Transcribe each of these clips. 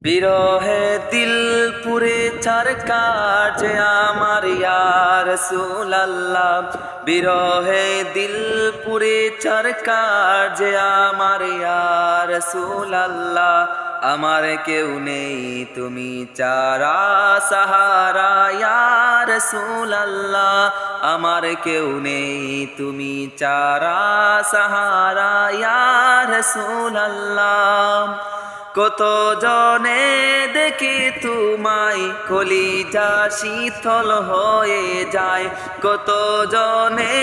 বিরহে দিল পুরে ছারকার যে আমার ইয়া রাসূলুল্লাহ। বিরহে দিল পুরে ছারকার যে আমার ইয়া রাসূলুল্লাহ। আমার কেউ নেই তুমি চারা সাহারা ইয়া রাসূলুল্লাহ। আমার কেউ নেই তুমি চারা সাহারা ইয়া রাসূলুল্লাহ। কত জনে দেখি তোমায় কলিজা শীতল হয়ে যায়। কত জনে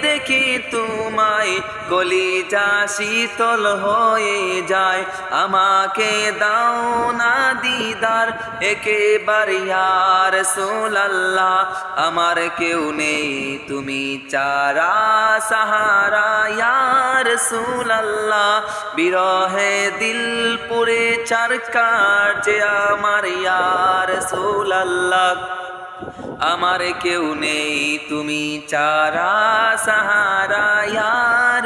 দেখি তোমায় কলিজা শীতল হয়ে যায়। আমাকে দাও না দিদার একেবারে ইয়া রাসূলুল্লাহ। আমার কেউ নেই তুমি চারা সাহারা ইয়া রাসূলুল্লাহ। বিরহে দিল পুরে চারকার যে আমার ইয়া রাসূলুল্লাহ। আমার কেউ নেই তুমি চারা সাহারা ইয়া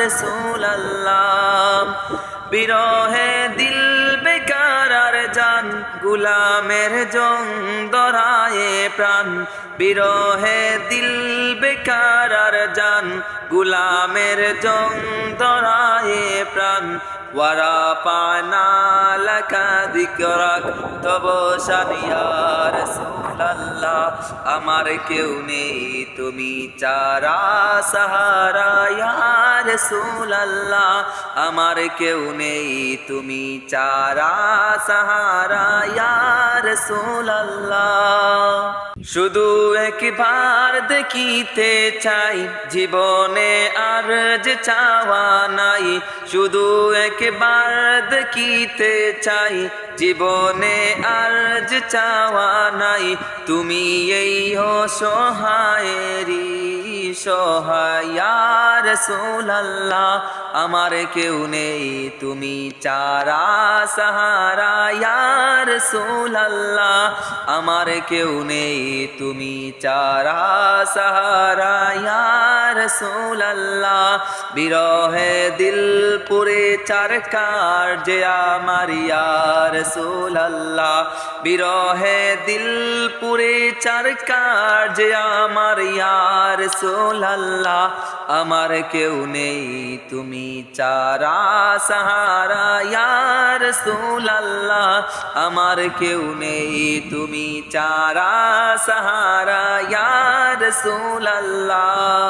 রাসূলুল্লাহ। বিরহে দিল বেকার আর জান গুলামের জং দরায়ে প্রাণ। বিরহে দিল বেকার আর জান গুলামের জং দরায়ে প্রাণ। ওয়ারা পানা লাকা যিকরাক তব শান ইয়া রাসূলুল্লাহ। আমার কেউ নেই তুমি চারা সাহারা ইয়া রাসূলুল্লাহ। আমার কেউ নেই তুমি চারা সাহারা ইয়া রাসূলুল্লাহ। শুধু একবার দেখিতে চাই জীবনে আর যে চাওয়া নাই। শুধু একবার দেখিতে চাই জীবনে আর যে চাওয়া নাই। তুমি এই অসহায়েরই সহায় ইয়া রাসূলুল্লাহ। আমার কেউ নেই তুমি চারা সাহারা ইয়া রাসূলুল্লাহ। আমার কেউ নেই তুমি চারা সাহারা ইয়া রাসূলুল্লাহ। বিরহে দিল পুরে চারকার যে আমার ইয়া রাসূলুল্লাহ। বিরহে দিল পুরে চারকার যে আমার ইয়া রাসূলুল্লাহ। আমার কেউ নেই তুমি চারা সাহারা ইয়া রাসূলুল্লাহ। আমার কেউ নেই তুমি চারা সাহারা ইয়া রাসূলুল্লাহ।